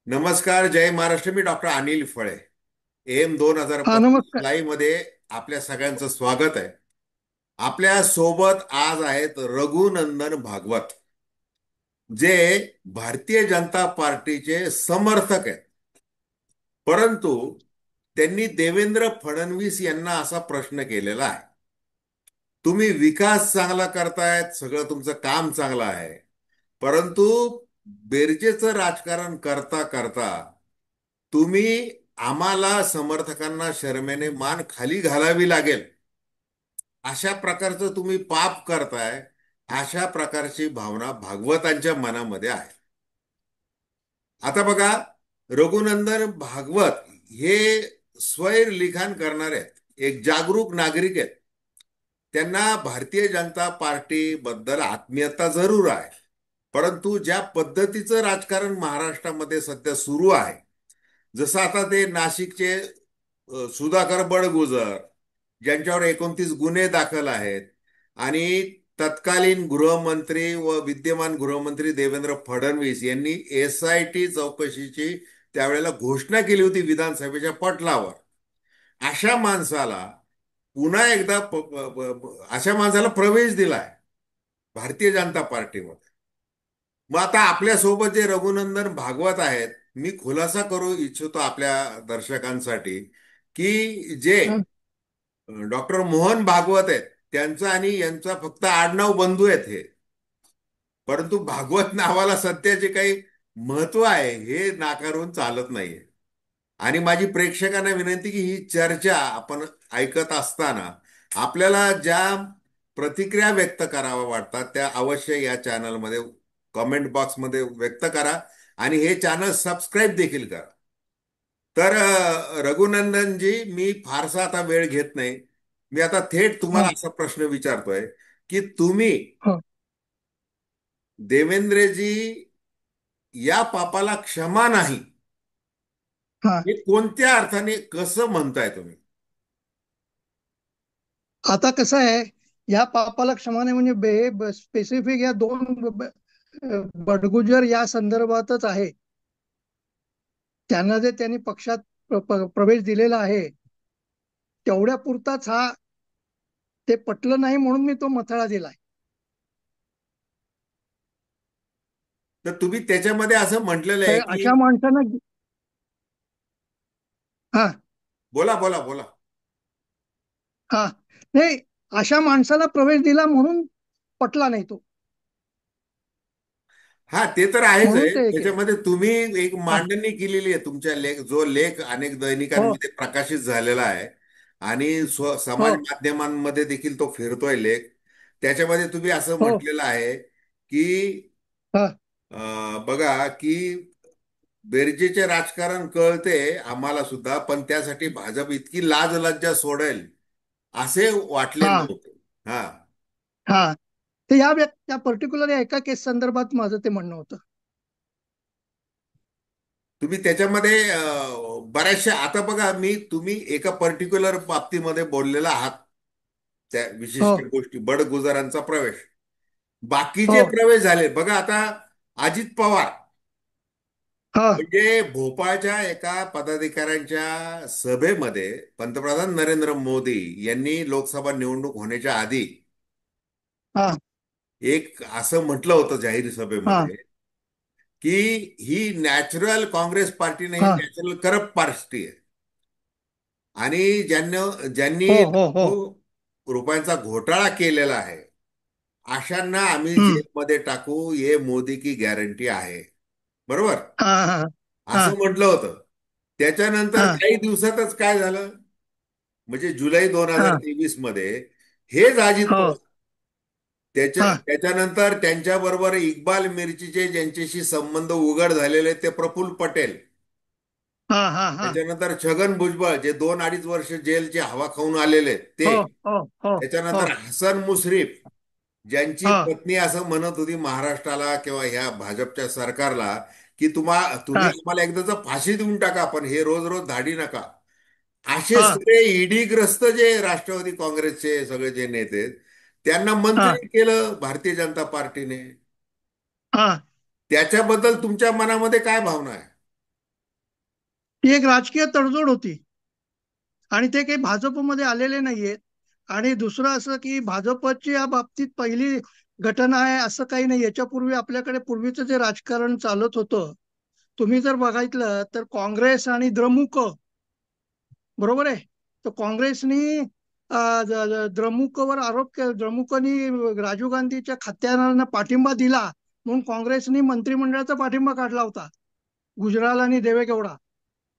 नमस्कार. जय महाराष्ट्र. मी डॉक्टर अनिल फळे. एम दोन हजार हा, पस्तीस नमस्कार. लाईव्ह मध्ये आपल्या सगळ्यांचं स्वागत आहे. आपल्या सोबत आज आहेत रघुनंदन भागवत, जे भारतीय जनता पार्टीचे समर्थक आहेत. परंतु त्यांनी देवेंद्र फडणवीस यांना असा प्रश्न केलेला आहे, तुम्ही विकास चांगला करतायत, सगळं तुमचं काम चांगलं आहे, परंतु बेरजेचं राजकारण करता करता तुम्ही आम्हाला समर्थकांना शरमेने मान खाली घालावी लागेल, अशा प्रकारचं तुम्ही पाप करताय. अशा प्रकारची भावना भागवतांच्या मनामध्ये आहे. आता बघा, रघुनंदन भागवत हे स्वैर लिखाण करणारे आहेत, एक जागरूक नागरिक आहेत. त्यांना भारतीय जनता पार्टी बद्दल आत्मीयता जरूर आहे, परंतु ज्या पद्धतीचं राजकारण महाराष्ट्रामध्ये सध्या सुरू आहे, जसं आता ते नाशिकचे सुधाकर बडगुजर, ज्यांच्यावर 29 गुन्हे दाखल आहेत, आणि तत्कालीन गृहमंत्री व विद्यमान गृहमंत्री देवेंद्र फडणवीस यांनी SIT चौकशीची त्यावेळेला घोषणा केली होती विधानसभेच्या पटलावर. अशा माणसाला पुन्हा एकदा अशा माणसाला प्रवेश दिलाय भारतीय जनता पार्टीमध्ये. मग आता आपल्यासोबत जे रघुनंदन भागवत आहेत, मी खुलासा करू इच्छितो आपल्या दर्शकांसाठी, की जे हा, डॉक्टर मोहन भागवत आहेत, त्यांचं आणि यांचा फक्त आडनाव बंधू आहेत हे. परंतु भागवत नावाला सध्या जे काही महत्व आहे हे नाकारून चालत नाहीये. आणि माझी प्रेक्षकांना विनंती की ही चर्चा आपण ऐकत असताना आपल्याला ज्या प्रतिक्रिया व्यक्त कराव्या वाटतात त्या अवश्य या चॅनलमध्ये कमेंट बॉक्समध्ये व्यक्त करा, आणि हे चॅनल सबस्क्राईब देखील करा. तर रघुनंदनजी, मी फारसा आता वेळ घेत नाही. मी आता थेट तुम्हाला हा, असा प्रश्न विचारतोय की तुम्ही हा, देवेंद्रजी या पापाला क्षमा नाही, हा. हे कोणत्या अर्थाने कसं म्हणताय तुम्ही? आता कसं आहे, या पापाला क्षमा नाही म्हणजे स्पेसिफिक या दोन बडगुजर या संदर्भातच आहे. त्यांना जे त्यांनी पक्षात प्रवेश दिलेला आहे, तेवढ्या पुरताच ते पटलं नाही म्हणून मी तो मथळा दिलाय. तर तुम्ही त्याच्यामध्ये असं म्हटलेलं आहे तर की, अशा माणसानं, हा, बोला बोला बोला. हा, नाही, अशा माणसाला प्रवेश दिला म्हणून पटला नाही तो, हा, ते तर आहेच म्हणून आहे. ते केलं. त्याच्यामध्ये तुम्ही एक हा, मांडणी केलेली आहे, तुमच्या जो लेख अनेक हो, दैनिकांमध्ये प्रकाशित झालेला आहे, आणि हो, समाज माध्यमांमध्ये देखील तो फिरतोय लेख. त्याच्यामध्ये तुम्ही असं हो, म्हटलेलं आहे की, हा, बघा की, बेरजेचे राजकारण कळते आम्हाला सुद्धा, पण त्यासाठी भाजप इतकी लाज लज्जा सोडेल असे वाटले हा, नव्हते. हा. हा. तर या पर्टिक्युलर एका केस संदर्भात माझं ते म्हणणं होतं. तुम्ही त्याच्यामध्ये बऱ्याचशा, आता बघा, तुम्ही एका पर्टिक्युलर बाबतीमध्ये बोललेला आहात, त्या हो, विशिष्ट गोष्टी, बडगुजरांचा प्रवेश. हो, बाकीचे प्रवेश झाले बघा. आता अजित पवार हा, म्हणजे भोपाळच्या एका पदाधिकाऱ्यांच्या सभेमध्ये पंतप्रधान नरेंद्र मोदी यांनी लोकसभा निवडणूक होण्याच्या आधी हा, एक असं म्हटलं होतं जाहीर हा, सभेमध्ये, की ही नॅचरल काँग्रेस पार्टी नाही, हा, नॅचरल करप्ट पार्टी आहे. आणि ज्यांनी हो, हो, हो, लाखो रुपयांचा घोटाळा केलेला आहे, अशांना आम्ही हम्म, जेलमध्ये टाकू, हे मोदी की गॅरंटी आहे. बरोबर? हा, हा, हा, असं म्हटलं होतं. त्याच्यानंतर हा, काही दिवसातच काय झालं, म्हणजे जुलै दोन हजार हा, तेवीस मध्ये हेच अजित हो, पवार, हा, त्याच्यानंतर त्यांच्याबरोबर इक्बाल मिर्चीचे ज्यांच्याशी संबंध उघड झालेले ते प्रफुल्ल पटेल, हा, हा, हा, त्याच्यानंतर छगन भुजबळ जे 2-2.5 वर्ष जेलची हवा खाऊन आलेले ते, हो, हो, हो, हो, त्याच्यानंतर हसन मुश्रीफ, ज्यांची हा, पत्नी असं म्हणत होती महाराष्ट्राला किंवा ह्या भाजपच्या सरकारला, की तुम्ही हा, आम्हाला एकदाच फाशी देऊन टाका, पण हे रोज रोज धाडी नका. असे हा, सगळे ईडीग्रस्त जे राष्ट्रवादी काँग्रेसचे सगळे जे नेते आहेत, त्यांना हा, मंत्री केलं भारतीय जनता पार्टीने. हा. त्याच्याबद्दल तुमच्या मनामध्ये काय भावना आहे? ती एक राजकीय तडजोड होती आणि ते काही भाजपमध्ये आलेले नाहीयेत. आणि दुसरं असं की भाजपची या बाबतीत पहिली घटना आहे असं काही नाही. याच्यापूर्वी आपल्याकडे पूर्वीचं जे राजकारण चालत होतं, तुम्ही जर बघितलं तर काँग्रेस आणि द्रमुक, बरोबर आहे. तर काँग्रेसनी द्रमुकवर आरोप केला, द्रमुकनी राजीव गांधीच्या खात्यांना पाठिंबा दिला म्हणून काँग्रेसनी मंत्रिमंडळाचा पाठिंबा काढला होता, गुजराल आणि देवेगौडा.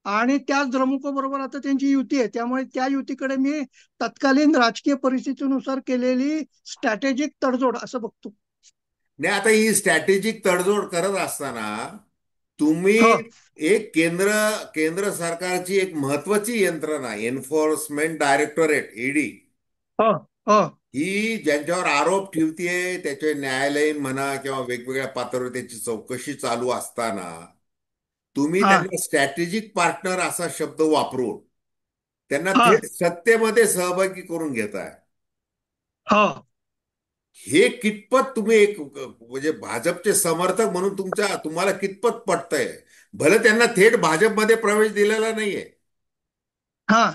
आणि त्याच द्रमुक बरोबर आता त्यांची युती आहे. त्यामुळे त्या युतीकडे मी तत्कालीन राजकीय परिस्थितीनुसार केलेली स्ट्रॅटेजिक तडजोड असं बघतो. नाही, आता ही स्ट्रॅटेजिक तडजोड करत असताना तुम्ही हो. एक केंद्र सरकारची एक महत्वाची यंत्रणा एन्फोर्समेंट डायरेक्टोरेट, ईडी, हो. हो. ही ज्यांच्यावर आरोप ठेवतीये त्याचे न्यायालयीन म्हणा किंवा वेगवेगळ्या पातळीवर त्याची चौकशी चालू असताना तुम्ही हा. त्यांना स्ट्रॅटेजिक पार्टनर असा शब्द वापरून त्यांना हा. थेट सत्तेमध्ये सहभागी करून घेताय. हो. हे कितपत तुम्ही एक म्हणजे भाजपचे समर्थक म्हणून तुम्हाला कितपत पटतंय? भले त्यांना थेट भाजपमध्ये प्रवेश दिलेला नाहीये, हा.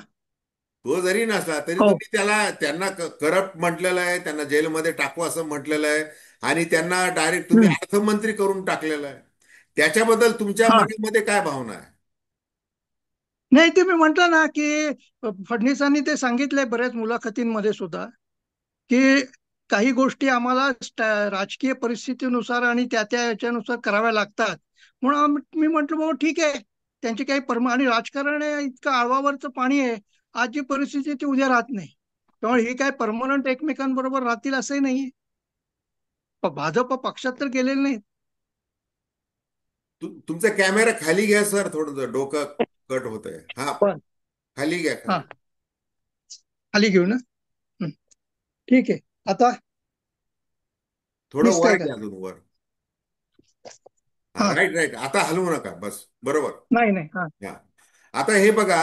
तो जरी नसला तरी हो. तुम्ही त्यांना करप्ट म्हटलेलं आहे, त्यांना जेलमध्ये टाकू असं म्हटलेलं आहे आणि त्यांना डायरेक्ट तुम्ही हम्म. अर्थमंत्री करून टाकलेलं आहे. त्याच्याबद्दल तुमच्या हा. मनामध्ये काय भावना आहे? नाही, ते मी म्हटलं ना की फडणवीसांनी ते सांगितलंय बऱ्याच मुलाखतींमध्ये सुद्धा की काही गोष्टी आम्हाला राजकीय परिस्थितीनुसार आणि त्या त्या याच्यानुसार कराव्या लागतात. म्हणून मी म्हटलं बाबा ठीक आहे, त्यांची काही आणि राजकारण आहे, इतकं आळवावरचं पाणी आहे. आज जी परिस्थिती ती उद्या राहत नाही. त्यामुळे हे काय परमनंट एकमेकांबरोबर राहतील असंही नाही. भाजप पक्षात तर गेलेले नाहीत. तुमचा कॅमेरा खाली घ्या सर, थोडं डोकं कट होतंय. हा, पण खाली घ्या, हा, खाली. खाली घेऊ ना. हं, ठीक आहे. आता थोडं वर दिसतंय का? घ्या, अजून वर. हा, हा. राईट राईट, आता हलवू नका, बस बरोबर. नाही नाही. हा. हा, आता हे बघा,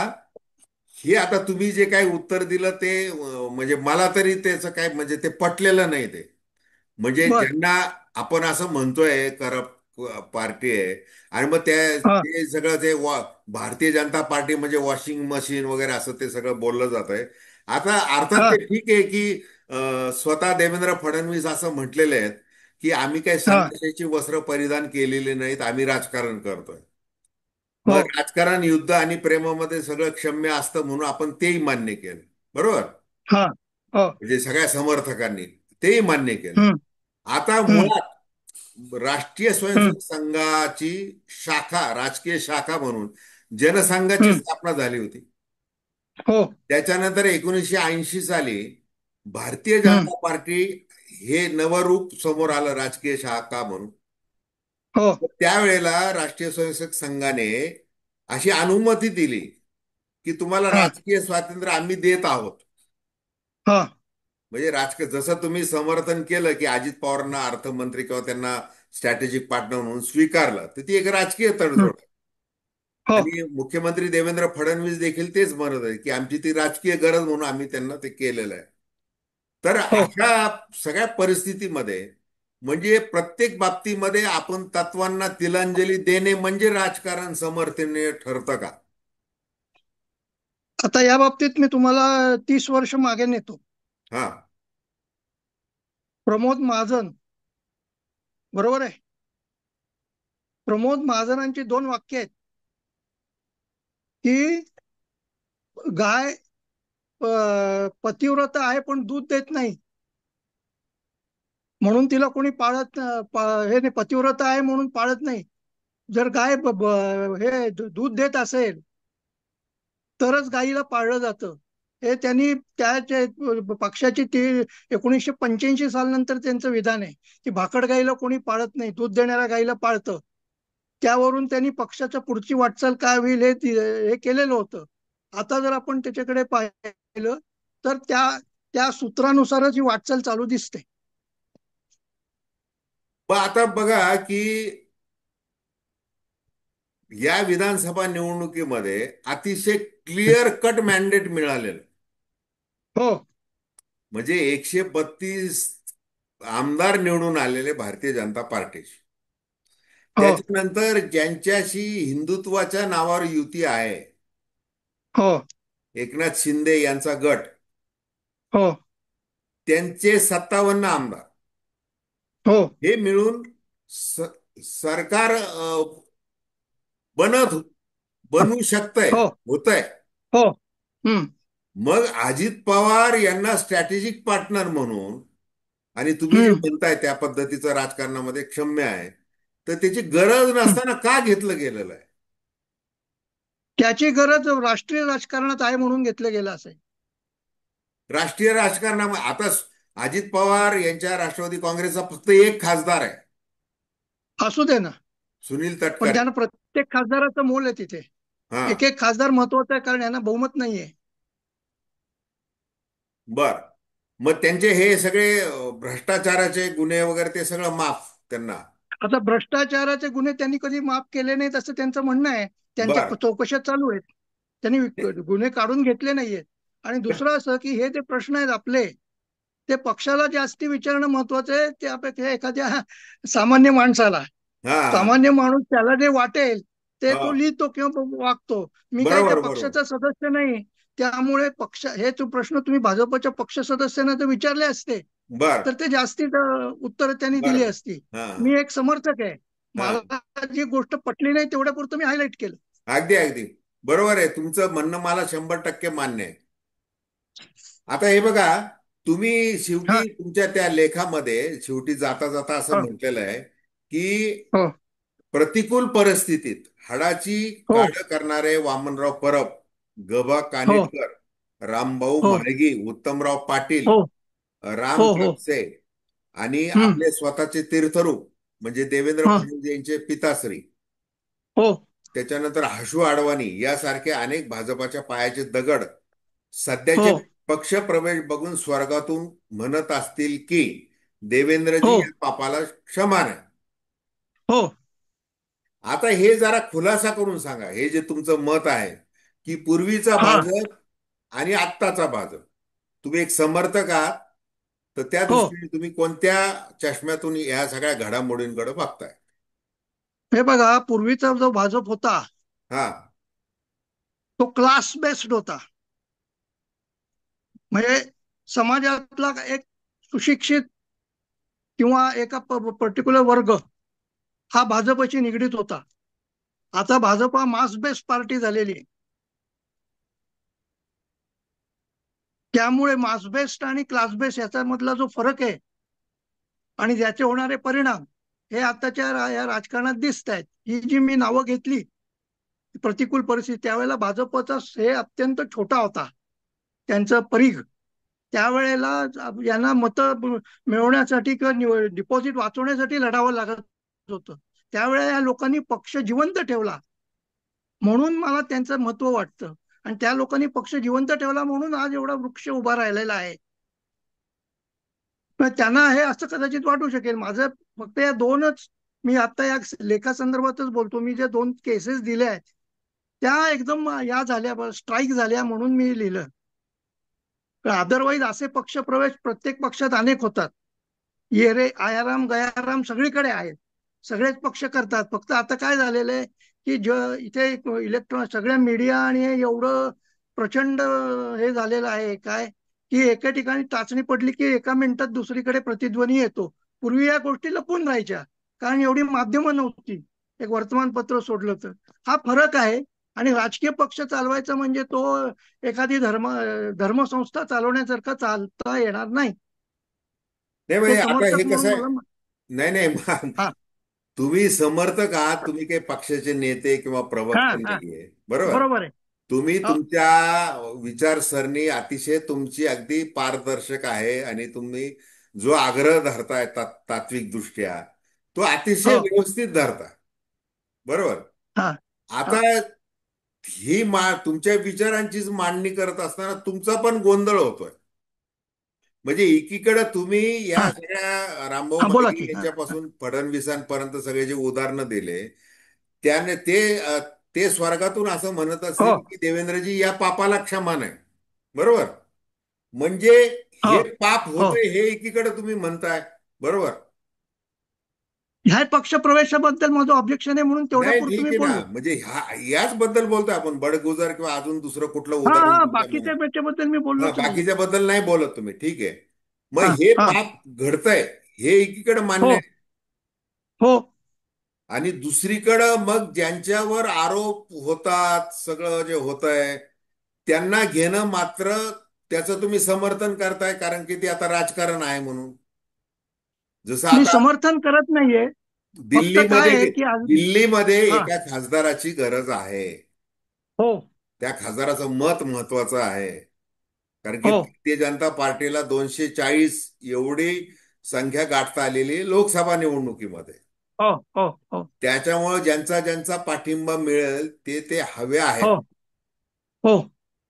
हे आता तुम्ही जे काही उत्तर दिलं ते म्हणजे मला तरी त्याचं काय म्हणजे ते पटलेलं नाही ते. म्हणजे बर. ज्यांना आपण असं म्हणतोय करप्ट पार्टी आहे आणि मग हा. ते सगळं भारतीय जनता पार्टी म्हणजे वॉशिंग मशीन वगैरे असं ते सगळं बोललं जात आहे. आता अर्थात हा. ते ठीक आहे की स्वतः देवेंद्र फडणवीस असं म्हटलेले आहेत की आम्ही काही हा. संन्याशाची वस्त्र परिधान केलेली नाहीत, आम्ही राजकारण करतोय. मग हो. राजकारण युद्ध आणि प्रेमामध्ये सगळं क्षम्य असतं म्हणून आपण तेही मान्य केलं. बरोबर. हा. हो. म्हणजे सगळ्या समर्थकांनी तेही मान्य केलं. हम्म. आता हम्म. मुळात राष्ट्रीय हम्म. स्वयंसेवक संघाची शाखा, राजकीय शाखा म्हणून जनसंघाची हम्म. स्थापना झाली होती. हो. त्याच्यानंतर 1980 साली भारतीय हम्म. जनता पार्टी हे नवरूप समोर आलं राजकीय शाखा म्हणून. हो. त्यावेळेला राष्ट्रीय स्वयंसेवक संघाने अशी अनुमती दिली की तुम्हाला हा. राजकीय स्वातंत्र्य आम्ही देत आहोत. हा. म्हणजे राजकीय जसं तुम्ही समर्थन केलं की अजित पवारांना अर्थमंत्री किंवा त्यांना स्ट्रॅटेजिक पार्टनर म्हणून स्वीकारलं, तर ती एक राजकीय हम्म. तडजोड आहे. हो. आणि मुख्यमंत्री देवेंद्र फडणवीस देखील तेच म्हणत आहे की आमची ती राजकीय गरज म्हणून आम्ही त्यांना ते केलेलं आहे. तर हो. अशा सगळ्या परिस्थितीमध्ये म्हणजे प्रत्येक बाबतीमध्ये आपण तत्वांना तिलांजली देणे म्हणजे राजकारण समर्थनीय ठरतं का? आता या बाबतीत मी तुम्हाला 30 वर्ष मागे नेतो. हा. प्रमोद महाजन, बरोबर आहे. प्रमोद महाजनांची 2 वाक्य आहेत की गाय पतिव्रता आहे पण दूध देत नाही म्हणून तिला कोणी पाळत हे नाही, पतिव्रता आहे म्हणून पाळत नाही. जर गाय हे दूध देत असेल तरच गायीला पाळलं जातं. हे त्यांनी पक्षाची ती 1985 सालनंतर त्यांचं विधान आहे की भाकड गाईला कोणी पाळत नाही, दूध देणाऱ्या गाईला पाळतं. त्यावरून त्यांनी पक्षाच्या पुढची वाटचाल काय होईल हे केलेलं होतं. आता जर आपण त्याच्याकडे पाहिलं तर त्या त्या सूत्रानुसारच ही वाटचाल चालू दिसते. पण आता बघा की या विधानसभा निवडणुकीमध्ये अतिशय क्लिअर कट मॅन्डेट मिळालेलं. हो. म्हणजे 132 आमदार निवडून आलेले भारतीय जनता पार्टीचे. हो. त्याच्यानंतर ज्यांच्याशी हिंदुत्वाच्या नावावर युती आहे, हो. एकनाथ शिंदे यांचा गट, हो. त्यांचे 57 आमदार हो. हे मिळून सरकार बनत बनवू शकतंय, हो. होतंय. हो. हम्म. मग अजित पवार यांना स्ट्रॅटेजिक पार्टनर म्हणून, आणि तुम्ही जे हम्म. म्हणताय त्या पद्धतीचं राजकारणामध्ये क्षम्य आहे, तर त्याची गरज हम्म. नसताना का घेतलं गेलेलं आहे? त्याची गरज राष्ट्रीय राजकारणात आहे म्हणून घेतलं गेलं असेल. राष्ट्रीय राजकारणामध्ये आता अजित पवार यांच्या राष्ट्रवादी काँग्रेसचा फक्त एक खासदार आहे, असू दे ना. सुनील पण तटकरे. त्यांना प्रत्येक खासदाराचं मोल आहे तिथे. हा. एक एक खासदार महत्वाचा आहे, कारण यांना बहुमत नाहीये. बर. मग त्यांचे हे सगळे भ्रष्टाचाराचे गुन्हे वगैरे ते सगळं माफ त्यांना? आता भ्रष्टाचाराचे गुन्हे त्यांनी कधी माफ केले नाहीत असं त्यांचं म्हणणं आहे. त्यांच्या बर. चौकशा चालू आहेत. त्यांनी गुन्हे काढून घेतले नाहीयेत. आणि दुसरं असं की हे जे प्रश्न आहेत आपले, ते पक्षाला जास्ती विचारणं महत्वाचं आहे त्यापेक्षा एखाद्या सामान्य माणसाला. हा. सामान्य माणूस त्याला जे वाटेल ते हा. तो लिहितो किंवा वागतो. मी काही त्या बरोबर, बरोबर. पक्षाचा सदस्य नाही. त्यामुळे हे जो प्रश्न तुम्ही भाजपच्या पक्ष सदस्यांना जर विचारले असते, बर. तर ते जास्ती उत्तर त्यांनी बर. दिली बर. असती. हा. मी एक समर्थक आहे. हा. मला जी गोष्ट पटली नाही तेवढ्या पुरतं मी हायलाईट केलं. अगदी अगदी बरोबर आहे तुमचं म्हणणं, मला 100% मान्य आहे. आता हे बघा, तुम्ही हा. शेवटी तुमच्या त्या लेखामध्ये शेवटी जाता जाता असं हो. म्हटलेलं आहे की हो. प्रतिकूल परिस्थितीत हाडाची हो. काढ करणारे वामनराव परब, गबा हो. कानिटकर, रामभाऊ हो. म्हाळगी, उत्तमराव पाटील, हो. राम हो. हो. कापसे आणि हम्म. आपले स्वतःचे तीर्थरूप म्हणजे देवेंद्र हा. फडणवीस यांचे पिताश्री, हो. त्याच्यानंतर हशू अडवाणी यासारखे अनेक भाजपाच्या पायाचे दगड हो. सध्याचे पक्ष प्रवेश बघून स्वर्गातून म्हणत असतील की हो. देवेंद्रजी या पापाला क्षमा नाही. हो. आता हे जरा खुलासा करून सांगा, हे जे तुमचं मत आहे की पूर्वीचा हा. भाजप आणि आत्ताचा भाजप, तुम्ही एक समर्थक आहात, तर त्या हो. दृष्टीने तुम्ही कोणत्या चष्म्यातून ह्या सगळ्या घडामोडींकडे बघताय? हे बघा, पूर्वीचा जो भाजप होता हा. तो क्लास बेस्ड होता. म्हणजे समाजातला एक सुशिक्षित किंवा एका पर्टिक्युलर वर्ग हा भाजपशी निगडीत होता. आता भाजप हा मास बेस्ड पार्टी झालेली आहे. त्यामुळे मास बेस्ड आणि क्लास बेस्ड याचा मधला जो फरक आहे आणि त्याचे होणारे परिणाम हे आताच्या या राजकारणात दिसत आहेत. ही जी मी नावं घेतली प्रतिकूल परिस्थिती, त्यावेळेला भाजपचा हे अत्यंत छोटा होता, त्यांचं परीघ. त्यावेळेला यांना मतं मिळवण्यासाठी किंवा डिपॉझिट वाचवण्यासाठी लढावं लागत होतं. त्यावेळेला या लोकांनी पक्ष जिवंत ठेवला म्हणून मला त्यांचं महत्व वाटतं. आणि त्या लोकांनी पक्ष जिवंत ठेवला म्हणून आज एवढा वृक्ष उभा राहिलेला आहे. पण त्यांना हे असं कदाचित वाटू शकेल. माझं फक्त या दोनच, मी आता या लेखासंदर्भातच बोलतो, मी जे दोन केसेस दिल्या आहेत त्या एकदम या झाल्या, स्ट्राईक झाल्या म्हणून मी लिहिलं. अदरवाईज असे पक्ष प्रवेश प्रत्येक पक्षात अनेक होतात. ये रे आयाराम गयाराम सगळीकडे आहेत. सगळेच पक्ष करतात. फक्त आता काय झालेलं आहे की इथे इलेक्ट्रॉनिक सगळ्या मीडिया आणि हे एवढं प्रचंड हे झालेलं आहे काय, की एका ठिकाणी टाचणी पडली की एका मिनिटात दुसरीकडे प्रतिध्वनी येतो. पूर्वी या गोष्टी लपून राहायच्या, कारण एवढी माध्यमं नव्हती. एक वर्तमानपत्र सोडलं तर. हा फरक आहे. आणि राजकीय पक्ष चालवायचा म्हणजे तो एखादी धर्मसंस्था चालवण्यासारखा चालता येणार नाही. नाही तो म्हणजे आता हे समर्थक कसं म्हणून आहे, मला नाही नाही हा. तुम्ही समर्थक आहात, तुम्ही काही पक्षाचे नेते किंवा हा. प्रवक्ते हा. नाहीये, बरोबर? बरोबर आहे. तुम्ही हो. तुमच्या विचारसरणी अतिशय तुमची अगदी पारदर्शक आहे आणि तुम्ही जो आग्रह धरताय तात्विक दृष्ट्या तो अतिशय हो. व्यवस्थित धरता, बरोबर? हा. आता हा. ही तुमच्या विचारांचीच मांडणी करत असताना तुमचा पण गोंधळ होतोय. म्हणजे एकीकडे तुम्ही हा. या सगळ्या रामभाऊ हा. बोला म्हाळगी की. हा. हा. यांच्यापासून फडणवीसांपर्यंत सगळे जे उदाहरणं दिले, त्याने ते स्वर्गातून असं म्हणत हो. असतील की देवेंद्रजी या पापाला क्षमा नाही, बरोबर? म्हणजे हो. हे पाप हो. होतंय हे एकीकडे तुम्ही म्हणताय, बरोबर? ह्या पक्षप्रवेशाबद्दल माझं ऑब्जेक्शन आहे म्हणून तेवढ्या नाही पुरतं ठीक मी आहे ना, बोललो. म्हणजे याच बद्दल बोलतोय आपण, बडगुजर किंवा अजून दुसरं कुठलं हा उदाहरण हा तुमच्या बाकीच्या मनात? याच्याबद्दल मी हा, बोललोच नाहीये. बाकीच्या बद्दल नाही बोलत तुम्ही, ठीक आहे. मग हा हे हा. पाप घडतंय हे एकीकडे हो मान्य आहे. हो आणि दुसरीकडं मग ज्यांच्यावर आरोप होतात, सगळं जे होतंय त्यांना घेणं मात्र त्याचं तुम्ही समर्थन करताय, कारण की ते आता राजकारण आहे म्हणून. जसं मी आता समर्थन करत नाहीये. फक्त काय दिल्लीमध्ये आहे की आज. दिल्लीमध्ये हा. एका खासदाराची गरज आहे. हो त्या खासदाराचं मत महत्वाचं आहे. कारण की हो भारतीय जनता पार्टीला 240 एवढी संख्या गाठता आलेली आहे लोकसभा निवडणुकीमध्ये. हो हो हो त्याच्यामुळे ज्यांचा ज्यांचा पाठिंबा मिळेल ते ते हवे आहेत. हो हो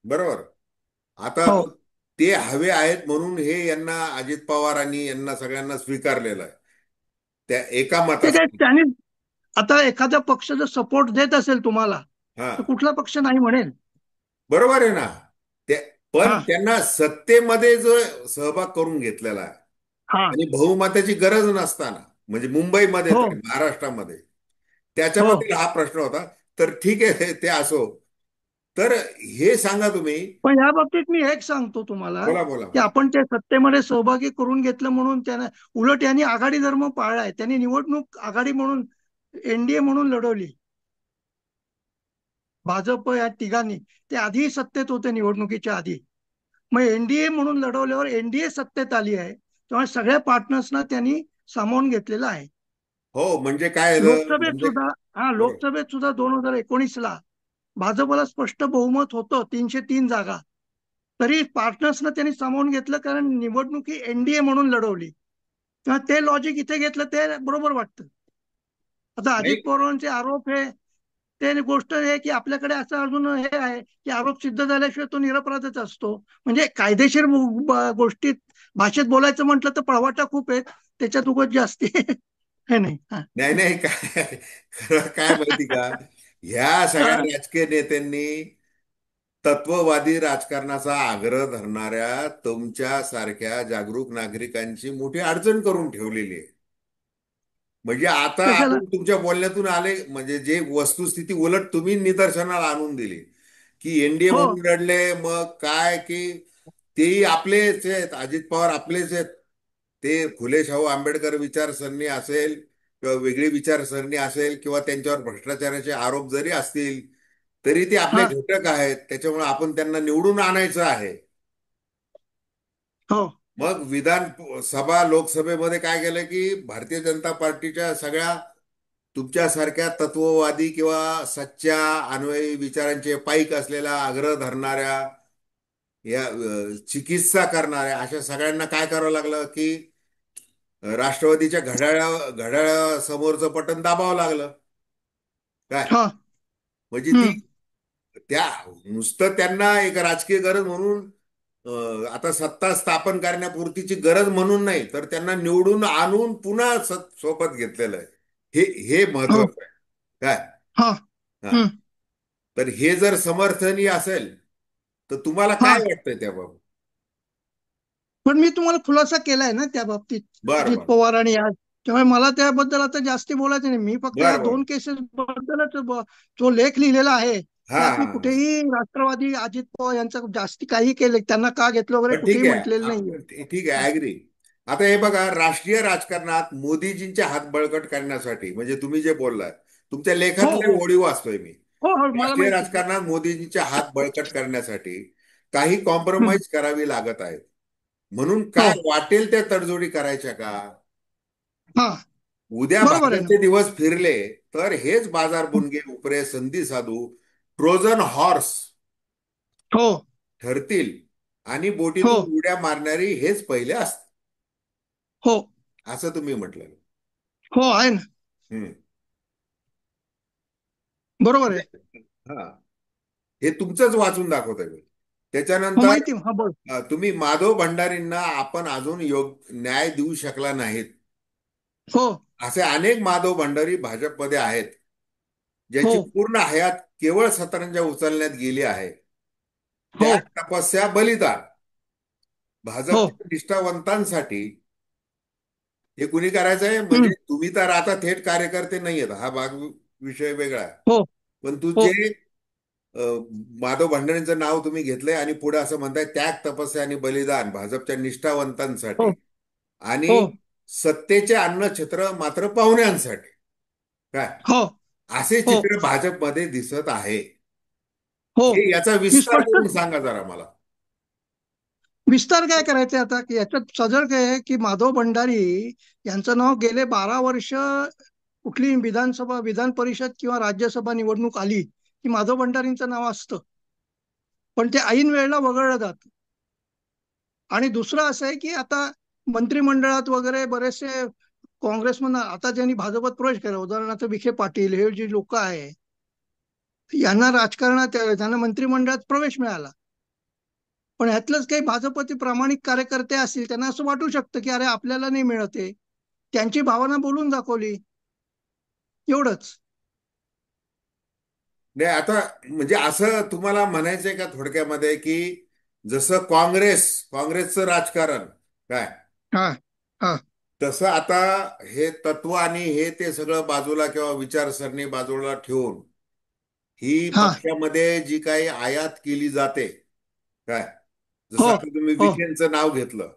बरोबर. आता हो. मग ते हवे आहेत म्हणून हे यांना अजित पवारांनी यांना सगळ्यांना स्वीकारलेलं आहे त्या एका ते काय मतासाठी. त्याने आता एखादा पक्ष जर सपोर्ट देत असेल तुम्हाला, हा, तर कुठला पक्ष नाही म्हणेल? बरोबर आहे ना. ते पण हा त्यांना सत्तेमध्ये जो सहभाग करून घेतलेला आहे हा. आणि बहुमताची गरज नसताना, म्हणजे मुंबईमध्ये हो तरी महाराष्ट्रामध्ये हो. त्याच्याबद्दल हा प्रश्न होता. तर ठीक आहे ते असो. तर हे सांगा तुम्ही. पण या बाबतीत मी एक सांगतो तुम्हाला, बोला बोला की बोला. आपण ते सत्तेमध्ये सहभागी करून घेतलं म्हणून त्यानं उलट यांनी आघाडी धर्म पाळलाय. त्यांनी निवडणूक आघाडी म्हणून एनडीए म्हणून लढवली. भाजप या तिघांनी ते आधीही सत्तेत होते निवडणुकीच्या आधी. मग एनडीए म्हणून लढवल्यावर एनडीए सत्तेत आली आहे. त्यामुळे सगळ्या पार्टनर्सना त्यांनी सामावून घेतलेलं आहे. हो म्हणजे काय झालं लोकसभेत म्हणजे. सुद्धा, हा बरोबर. लोकसभेत सुद्धा 2019ला भाजपला स्पष्ट बहुमत होतं, 303 जागा. तरी पार्टनर्सना त्यांनी सामावून घेतलं कारण निवडणूक ही एनडीए म्हणून लढवली. तेव्हा ते लॉजिक इथे घेतलं ते बरोबर वाटतं. आता अजित नाही पवारांचे आरोप हे ते गोष्ट आहे की आपल्याकडे असं अजून हे आहे की आरोप सिद्ध झाल्याशिवाय तो निरपराधच असतो. म्हणजे कायदेशीर गोष्टीत भाषेत बोलायचं म्हटलं तर पळवाटा खूप आहे. त्याच्यात उगाच जास्ती हे नाही. हा. नाही नाही, काय खरं काय माहिती का, ह्या सगळ्या हा. राजकीय नेत्यांनी तत्ववादी राजकारणाचा आग्रह धरणाऱ्या तुमच्या सारख्या जागरूक नागरिकांची मोठी अडचण करून ठेवलेली आहे. म्हणजे आता कशाला? आपण तुमच्या बोलण्यातून आले, म्हणजे जे वस्तुस्थिती उलट तुम्ही निदर्शनाला आणून दिली की एनडीए हो म्हणून लढले, मग काय की तेही आपलेच आहेत, अजित पवार आपलेच आहेत. ते फुले शाहू आंबेडकर विचारसरणी असेल किंवा वेगळी विचारसरणी असेल किंवा त्यांच्यावर भ्रष्टाचाराचे आरोप जरी असतील तरी ते आपले हा घटक आहेत. त्याच्यामुळे आपण त्यांना निवडून आणायचं आहे. हो मग विधान सभा लोकसभेमध्ये काय केलं की भारतीय जनता पार्टीच्या सगळ्या तुमच्यासारख्या तत्ववादी किंवा सच्च्या अन्वयी विचारांचे पाईक असलेला आग्रह धरणाऱ्या या चिकित्सा करणाऱ्या अशा सगळ्यांना काय करावं लागलं की राष्ट्रवादीच्या घड्याळासमोरचं बटन दाबावं लागलं. काय हा. म्हणजे ती हम्म. त्या नुसतं त्यांना एक राजकीय गरज म्हणून आता सत्ता स्थापन करण्यापुरतीची गरज म्हणून नाही, तर त्यांना निवडून आणून पुन्हा सोबत घेतलेलं आहे. हे हे हो. महत्वाचं आहे. काय. हा. हा. हम्म. तर हे जर समर्थनीय असेल तर तुम्हाला हा. काय वाटतंय त्याबाबत? पण मी तुम्हाला खुलासा केलाय ना त्या बाबतीत, बर अजित बर पवार आणि आज. त्यामुळे मला त्याबद्दल आता जास्ती बोलायचं नाही. मी फक्त ह्या बर बर. दोन केसेस बद्दलच जो लेख लिहिलेला आहे, हा त्यात मी हा हा. कुठेही राष्ट्रवादी अजित पवार यांचा जास्ती काही केले, त्यांना का घेतलं वगैरे पण कुठेही ठीक आहे म्हटलेलं नाहीये. ठीक आहे, ऍग्री. आता हे बघा, राष्ट्रीय राजकारणात मोदीजींचे हात बळकट करण्यासाठी, म्हणजे तुम्ही जे बोललाय तुमच्या हो लेखातले हो ओळी वाचतोय मी. हो हो मला राष्ट्रीय माहिती. राजकारणात मोदीजींचे हात बळकट करण्यासाठी काही हम्म. कॉम्प्रोमाइज करावी लागत आहेत. म्हणून हो. काय वाटेल त्या तडजोडी करायच्या का? हा. उद्या बरोबर आहे ना. भाजपचे दिवस फिरले तर हेच बाजार बुणगे उपरे संधी साधू ट्रोजन हॉर्स हो ठरतील आणि हो बोटीतून उड्या मारणारी हेच पहिले असते, हो असं तुम्ही म्हटलं. हो आहे ना. हम्म. बरोबर आहे. हा, हे तुमचंच वाचून दाखवतोय मी. हो त्याच्यानंतर माहिती. हा बोल. तुम्ही माधव भंडारींना आपण अजून न्याय देऊ शकला नाहीत. हो असे अनेक माधव भंडारी भाजपमध्ये आहेत हो ज्याची पूर्ण हयात केवळ सतरंजा उचलण्यात गेली आहे. हो त्या तपस्या बलिदान हो भाजपच्या निष्ठावंतांसाठी हे कुणी करायचं आहे म्हणजे हम्म. तुम्ही तर आता थेट कार्यकर्ते नाही आहेत, हा भाग विषय वेगळा आहे. हो. पण तू हो. जे अ, माधव भंडारींचं नाव तुम्ही घेतलंय आणि पुढे असं म्हणताय त्याग, तपस्या आणि बलिदान भाजपच्या निष्ठावंतांसाठी हो. आणि हो. सत्तेचे अन्नछत्र मात्र पाहुण्यांसाठी, काय हो. असे हो. चित्र भाजपमध्ये दिसत आहे. हो. हे याचा मी विस्तार स्पष्ट करून सांगा जरा मला. विस्तार काय करायचा आता, की याच्यात सजळ काय आहे, की माधव भंडारी यांचं नाव गेले 12 वर्ष कुठली विधानसभा, विधान परिषद किंवा राज्यसभा निवडणूक आली की माधव भंडारींचं नाव असतं. पण ते ऐन वेळेला वगळलं जातं. आणि दुसरं असं आहे की आता मंत्रिमंडळात वगैरे बरेचसे काँग्रेसमधून आता ज्यांनी भाजपात प्रवेश केला, उदाहरणार्थ विखे पाटील, हे जी लोक आहे, यांना राजकारणात, त्यांना मंत्रिमंडळात प्रवेश मिळाला. पण ह्यातलंच काही भाजपचे प्रामाणिक कार्यकर्ते असतील, त्यांना असं वाटू शकतं की अरे आपल्याला नाही मिळते. त्यांची भावना बोलून दाखवली, एवढंच. नाही आता म्हणजे असं तुम्हाला म्हणायचंय का थोडक्यामध्ये की जसं काँग्रेसचं राजकारण काय, हा. हा. तसं आता हे तत्व आणि हे ते सगळं बाजूला किंवा विचारसरणी बाजूला ठेवून ही हा. पक्षामध्ये जी काही आयात केली जाते काय, जसं हो. आता तुम्ही हो. विखेंचं नाव घेतलं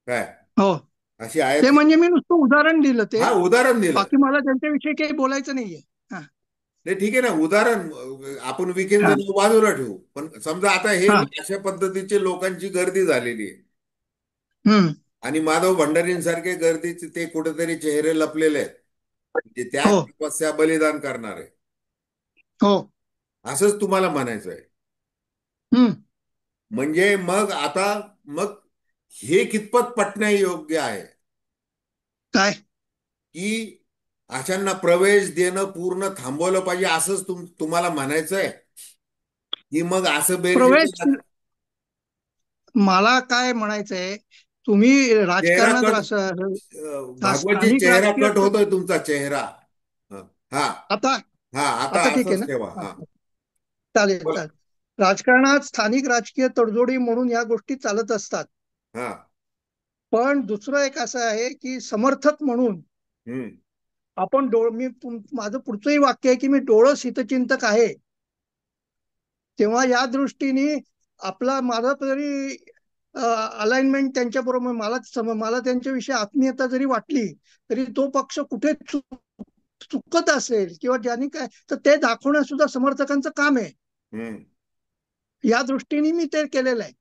काय, हो. अशी आयात ते केली. म्हणजे मी नुसतं उदाहरण दिलं ते. हा उदाहरण दिलं. बाकी मला त्यांच्याविषयी काही बोलायचं नाहीये. हा. नाही ठीक आहे ना, उदाहरण आपण हा. विखेंचं नाव बाजूला ठेवू, पण समजा आता हे हा. अशा पद्धतीचे लोकांची गर्दी झालेली आहे हम्म. आणि माधव भंडारींसारखे गर्दीचे ते कुठेतरी चेहरे लपलेले आहेत, म्हणजे त्याग, हो. तपस्या, बलिदान करणारे, हो. असंच तुम्हाला म्हणायचं आहे. हम्म. म्हणजे मग आता, मग हे कितपत पटण्या योग्य आहे काय की अशांना प्रवेश देणं पूर्ण थांबवलं पाहिजे असंच तुम्हाला म्हणायचंय, की मग असं प्रवेश, बेरजेचं मला काय म्हणायचंय, तुम्ही चेहरा राजकारणात कट, भागवतजी स्थानिक चेहरा राजकीय कट होतोय तुमचा चेहरा. हा, हा, आता हा, आता आता ठीक आहे असंच ना. ठेवा. हा. हा चालेल, बोला. चालेल. राजकारणात स्थानिक राजकीय तडजोडी म्हणून या गोष्टी चालत असतात. हा. पण दुसरं एक असं आहे की समर्थक म्हणून हम्म. आपण माझं पुढचंही वाक्य आहे की मी डोळस हितचिंतक आहे. तेव्हा या दृष्टीने माझा तरी अलाइनमेंट त्यांच्याबरोबर, मला त्यांच्याविषयी आत्मीयता जरी वाटली, तरी तो पक्ष कुठे चुकत असेल किंवा ज्यांनी काय, तर ते दाखवणं सुद्धा समर्थकांचं काम आहे. हम्म. या दृष्टीने मी ते केलेलं आहे,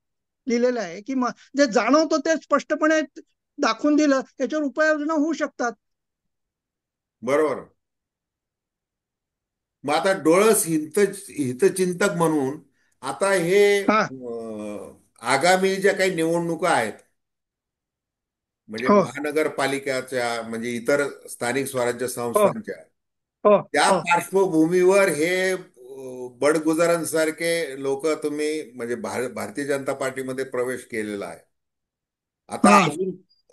लिहिलेलं आहे की जे जाणवतं ते स्पष्टपणे दाखवून दिलं, याच्यावर उपाययोजना होऊ शकतात. बरोबर. मग आता डोळस हितचिंतक म्हणून आता हे हा. आगामी ज्या काही निवडणुका आहेत, म्हणजे हो. महानगरपालिकाच्या म्हणजे इतर स्थानिक स्वराज्य हो. संस्थांच्या, हो. त्या हो. पार्श्वभूमीवर हे बडगुजरांसारखे लोक तुम्ही म्हणजे भारतीय जनता पार्टीमध्ये प्रवेश केलेला आहे. आता हा. अजून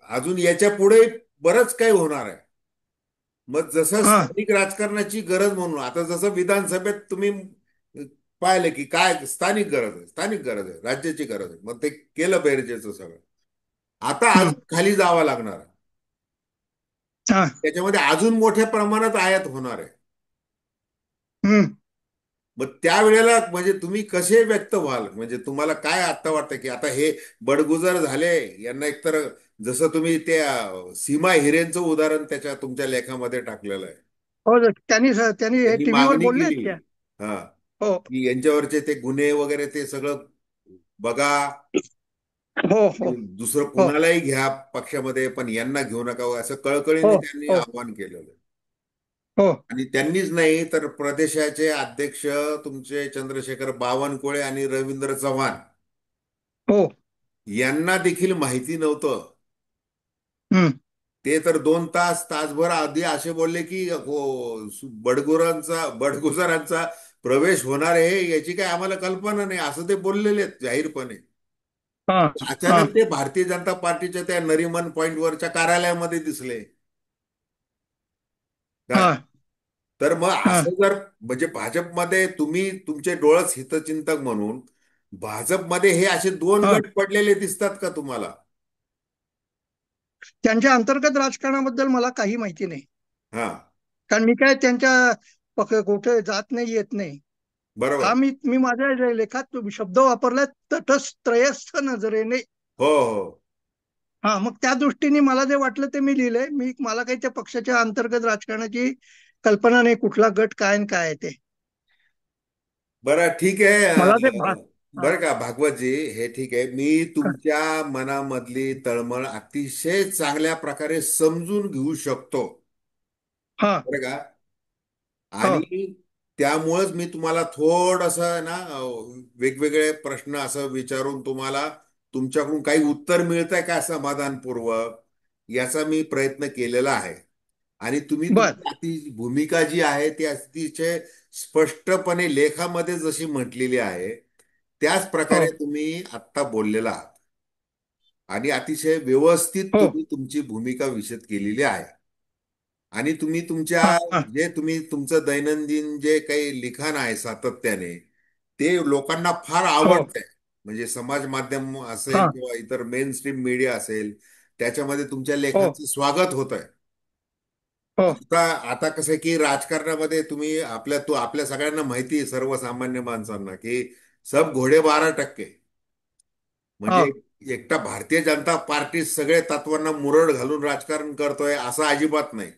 अजून याच्या पुढे बरंच काही होणार आहे. मग जसं हा. स्थानिक राजकारणाची गरज म्हणून आता जसं विधानसभेत तुम्ही पाहिलं की काय स्थानिक गरज आहे, स्थानिक गरज आहे, राज्याची गरज आहे, मग ते केलं बेरजेचं सगळं. आता हम्म. अजून खाली जावं लागणार आहे. हा. त्याच्यामध्ये अजून मोठ्या प्रमाणात आयात होणार आहे. हम्म. मग त्यावेळेला म्हणजे तुम्ही कसे व्यक्त व्हाल, म्हणजे तुम्हाला काय आता वाटतं की आता हे बडगुजर झाले यांना एकतर, जसं तुम्ही त्या सीमा हिरेंचं उदाहरण त्याच्या तुमच्या लेखामध्ये टाकलेलं आहे, हो. त्यांनी त्यांनी हे त्यांनी टीव्हीवर मागणी बोलले केली आहेत त्या. हा हो. की यांच्यावरचे ते गुन्हे वगैरे ते सगळं बघा, हो. हो. दुसरं हो. कुणालाही घ्या पक्षामध्ये पण यांना घेऊ नका असं कळकळीने हो. त्यांनी हो. आवाहन केलेलं. हो. आणि त्यांनीच नाही तर प्रदेशाचे अध्यक्ष तुमचे चंद्रशेखर बावनकुळे आणि रवींद्र चव्हाण हो. यांना देखील माहिती नव्हतं. हम्म. ते तर 2 तासभर आधी असे बोलले की हो, बडगुजरांचा प्रवेश होणार आहे याची काय आम्हाला कल्पना नाही, असं ते बोललेले आहेत जाहीरपणे. हा. हा. अचानक ते भारतीय जनता पार्टीच्या त्या नरिमन पॉइंटवरच्या कार्यालयामध्ये दिसले काय. हा. तर मग हा. असं जर म्हणजे भाजपमध्ये तुम्ही तुमचे डोळस हितचिंतक म्हणून भाजपमध्ये हे असे दोन हा. गट पडलेले दिसतात का तुम्हाला? त्यांच्या अंतर्गत राजकारणाबद्दल मला काही माहिती नाही. हा. कारण मी काय त्यांच्या कुठे जात नाही, येत नाही. हा, बरोबर. मी मी माझ्या लेखात शब्द वापरला, तटस्थ्रयस्थ नजरेने. हो हो. हा, मग त्या दृष्टीने मला जे वाटलं ते मी लिहिलंय. मला काही त्या पक्षाच्या अंतर्गत राजकारणाची कल्पना नाही, कुठला गट काय आणि काय आहे ते. बरं ठीक आहे. मला ते हा, बरं का भागवतजी, हे ठीक आहे. मी तुमच्या मनामधली तळमळ अतिशय चांगल्या प्रकारे समजून घेऊ शकतो. हा, बरं का. हा, आणि त्यामुळेच मी तुम्हाला थोडंसं ना वेगवेगळे प्रश्न असं विचारून तुम्हाला तुमच्याकडून काही उत्तर मिळतंय का समाधानपूर्वक, याचा मी प्रयत्न केलेला आहे. आणि तुम्ही बर. तुमची भूमिका जी आहे ती अतिशय स्पष्टपणे लेखामध्ये जशी म्हटलेली आहे त्याच हो, प्रकारे तुम्ही आत्ता बोललेला आहात. आणि अतिशय व्यवस्थित हो, तुम्ही तुमची भूमिका विशद केलेली आहे. आणि तुम्ही तुमच्या हा, हा, जे तुम्ही तुमचं दैनंदिन जे काही लिखाण आहे सातत्याने, ते लोकांना फार हो, आवडतंय. म्हणजे समाज माध्यम असेल हा, किंवा इतर मेन स्ट्रीम मीडिया असेल, त्याच्यामध्ये तुमच्या हो, लेखांचं स्वागत होत आहे. हो, आता आता कसं आहे की राजकारणामध्ये तुम्ही आपल्या सगळ्यांना माहिती आहे, सर्वसामान्य माणसांना, की सब घोडे 12%. हा, म्हणजे एकटा भारतीय जनता पार्टी सगळे तत्वांना मुरड घालून राजकारण करतोय असं अजिबात नाही.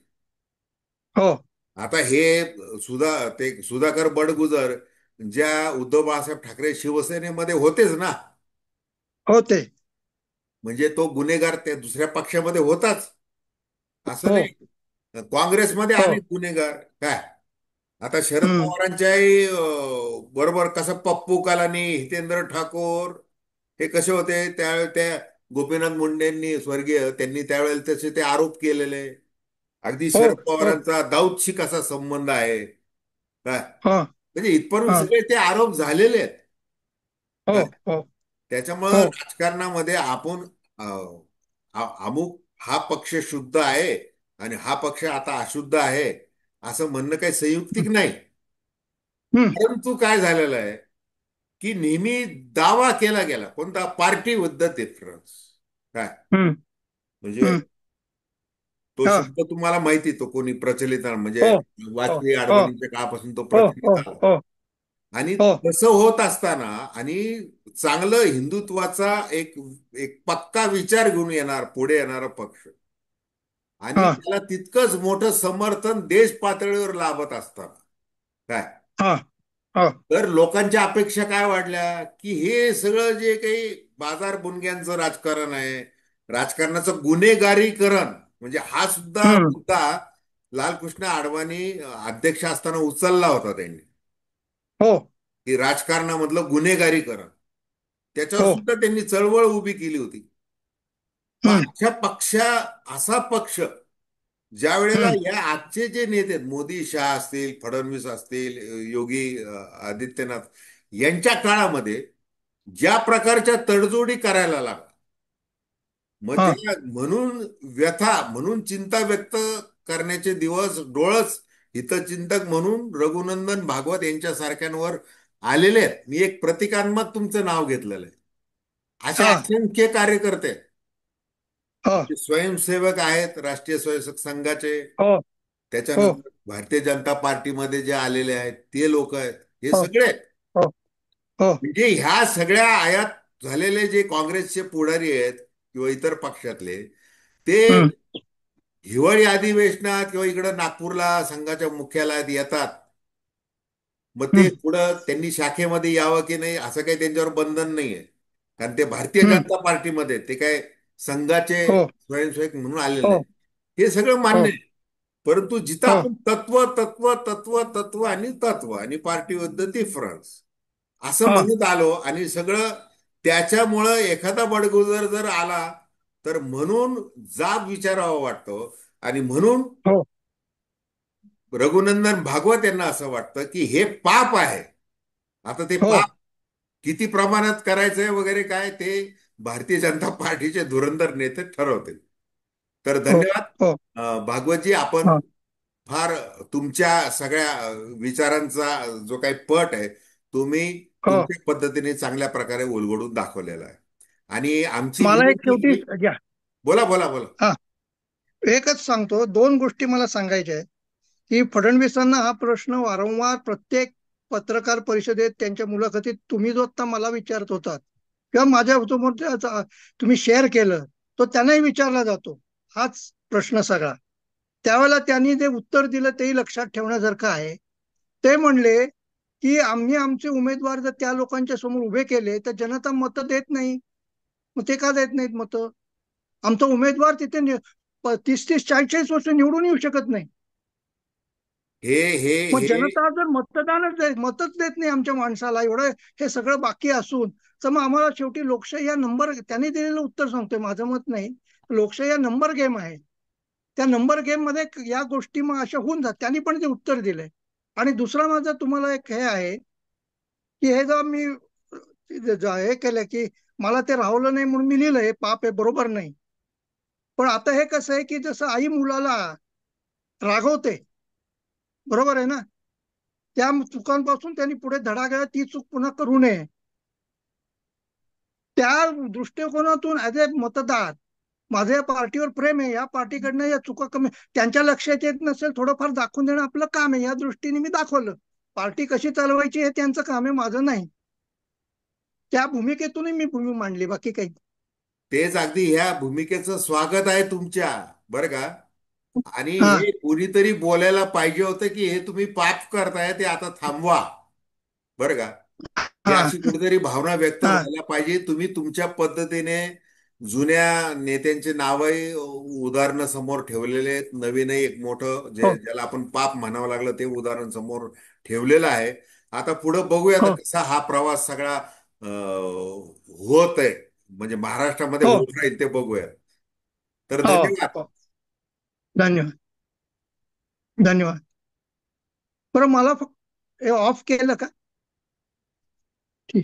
हो, आता हे सुधाकर बडगुजर ज्या उद्धव बाळासाहेब ठाकरे शिवसेनेमध्ये होतेच ना, हो ते, म्हणजे तो गुन्हेगार त्या दुसऱ्या पक्षामध्ये होताच असं हो, नाही. काँग्रेसमध्ये हो, अनेक गुन्हेगार काय. आता शरद हम्म, पवारांच्याही बरोबर कसं पप्पू कलानी, हितेंद्र ठाकूर हे कसे होते त्यावेळेस, त्या गोपीनाथ मुंडेंनी स्वर्गीय त्यांनी त्यावेळेला तसे ते आरोप केलेले. अगदी हो, शरद हो, पवारांचा दाऊदशी कसा संबंध आहे काय, हा, म्हणजे इथपर्यंत हा, सगळे ते आरोप झालेले आहेत. हो, काय हो, त्याच्यामुळं हो, राजकारणामध्ये आपण अमुक हा पक्ष शुद्ध आहे आणि हा पक्ष आता अशुद्ध आहे असं म्हणणं काही संयुक्तिक नाही. हम्म, परंतु काय झालेलं आहे की नेहमी दावा केला गेला कोणता, पार्टी विथ डिफरन्स. काय हम्म, म्हणजे हम्म, तो हा, शब्द तुम्हाला माहिती, तो कोणी प्रचलित म्हणजे हो, हो, वाजपेयी हो, अडवाणीच्या काळापासून तो हो, हो, प्रचलित आला. हो, आणि हो, तसं होत असताना आणि चांगलं हिंदुत्वाचा एक एक पक्का विचार घेऊन पुढे येणारा पक्ष आणि हा, त्याला तितकंच मोठं समर्थन देश पातळीवर लाभत असताना काय, हा, हा, तर लोकांच्या अपेक्षा काय वाढल्या की हे सगळं जे काही बाजार बुणग्यांचं राजकारण आहे, राजकारणाचं गुन्हेगारीकरण, म्हणजे हा सुद्धा हम्म, मुद्दा लालकृष्ण अडवाणी अध्यक्ष असताना उचलला होता त्यांनी, हो, की राजकारणामधलं गुन्हेगारीकरण, त्याच्यावर हो, सुद्धा त्यांनी चळवळ उभी केली होती. मग हम्म, असा पक्ष ज्या वेळेला हम्म, या आजचे जे नेते आहेत, मोदी शहा असतील, फडणवीस असतील, योगी आदित्यनाथ यांच्या काळामध्ये ज्या प्रकारच्या तडजोडी करायला लागल्या, मग हा, त्या म्हणून व्यथा म्हणून चिंता व्यक्त करण्याचे दिवस डोळस हितचिंतक म्हणून रघुनंदन भागवत यांच्या सारख्यांवर आलेले आहेत. मी एक प्रतिकात्मक तुमचं नाव घेतलेलं आहे. असे हा, असंख्य कार्यकर्ते आहेत. हा, जे स्वयंसेवक आहेत राष्ट्रीय स्वयंसेवक संघाचे, हो, हो, त्याच्यानंतर भारतीय जनता पार्टीमध्ये जे आलेले आहेत ते लोक आहेत, हे हो, सगळे आहेत. हो, हो, म्हणजे ह्या सगळ्या आयात झालेले जे काँग्रेसचे पुढारी आहेत किंवा इतर पक्षातले, ते हम्म, हिवाळी अधिवेशनात किंवा इकडं नागपूरला संघाच्या मुख्यालयात येतात. मग ते हम्म, पुढं त्यांनी शाखेमध्ये यावं की नाही असं काही त्यांच्यावर बंधन नाहीये. कारण ते भारतीय हम्म, जनता पार्टीमध्ये ते काय संघाचे हो, स्वयंसेवक म्हणून आलेले हो, नाही. हे सगळं हो, मान्य आहे. परंतु जिथं हो, आपण तत्व तत्व तत्व तत्व आणि पार्टी विथ डिफरन्स असं हा, म्हणत आलो आणि सगळं त्याच्यामुळं एखादा बडगुजर जर आला तर म्हणून जाब विचारावा वाटतो. आणि म्हणून हो, रघुनंदन भागवत यांना असं वाटतं की हे पाप आहे. आता ते हो, पाप किती प्रमाणात करायचंय वगैरे काय ते भारतीय जनता पार्टीचे धुरंधर नेते ठरवतील. तर हो, धन्यवाद. हो, भागवतजी, आपण हा, फार तुमच्या सगळ्या विचारांचा जो काही पट आहे तुम्ही हो. तुमच्या पद्धतीने चांगल्या प्रकारे उलगडून दाखवलेला आहे. आणि आमची मला एक विनंती शेवटी की घ्या. बोला बोला बोला. हा, एकच सांगतो, दोन गोष्टी मला सांगायच्या आहेत. की फडणवीसांना हा प्रश्न वारंवार प्रत्येक पत्रकार परिषदेत, त्यांच्या मुलाखतीत, तुम्ही जो आता मला विचारत होतात किंवा माझ्या समोर तुम्ही शेअर केलं, तो त्यांनाही विचारला जातो हाच प्रश्न सगळा. त्यावेळेला त्यांनी जे उत्तर दिलं तेही लक्षात ठेवण्यासारखं आहे. ते म्हणले की आम्ही आमचे उमेदवार जर त्या लोकांच्या समोर उभे केले तर जनता मतं देत नाही. मग ते का देत नाहीत मतं? आमचा उमेदवार तिथे 30-30 40-40 वर्ष निवडून येऊ शकत नाही. हे हे मग हे जनता जर मतच देत नाही आमच्या माणसाला, एवढं हे सगळं बाकी असून, तर मग आम्हाला शेवटी लोकशाही या नंबर, त्यांनी दिलेलं उत्तर सांगतोय, माझं मत नाही. लोकशाही हा नंबर गेम आहे. त्या नंबर गेम मध्ये या गोष्टी मग अशा होऊन जात. त्यांनी पण ते उत्तर दिलंय. आणि दुसरा माझा तुम्हाला एक हे आहे की हे जेव्हा मी हे केलं की मला ते राहवलं नाही म्हणून मी लिहिलं, हे पाप आहे, बरोबर नाही. पण आता हे कसं आहे की जसं आई मुलाला रागवते, बरोबर आहे ना, त्या चुकांपासून त्यांनी पुढे धडा घ्यावा, ती चूक पुन्हा करू नये. त्या दृष्टिकोनातून ऍज ए मतदार माझं या पार्टीवर प्रेम आहे, या पार्टीकडनं या चुका कमी, त्यांच्या लक्षात येत नसेल थोडंफार दाखवून देणं आपलं काम आहे, या दृष्टीने मी दाखवलं. पार्टी कशी चालवायची हे त्यांचं काम आहे, माझं नाही. त्या भूमिकेतूनही मी भूमी मांडली, बाकी काही. तेच अगदी ह्या भूमिकेचं स्वागत आहे तुमच्या, बरं का. आणि हा, हे कुणीतरी बोलायला पाहिजे होतं की हे तुम्ही पाप करताय ते आता थांबवा, बरं का. ही हा, अशी कुठेतरी भावना व्यक्त हा, व्हायला पाहिजे. तुम्ही तुमच्या पद्धतीने जुन्या नेत्यांचे नावही उदाहरणं समोर ठेवलेले आहेत, नवीनही एक मोठं हो, ज्याला आपण पाप म्हणावं लागलं ते उदाहरण समोर ठेवलेलं आहे. आता पुढे बघूया आता हो, कसा हा प्रवास सगळा होत आहे, म्हणजे महाराष्ट्रामध्ये हो, होत राहील ते बघूया. तर हो, धन्यवाद. हो. धन्यवाद, धन्यवाद. बरं, मला फक्त हे ऑफ केलं का?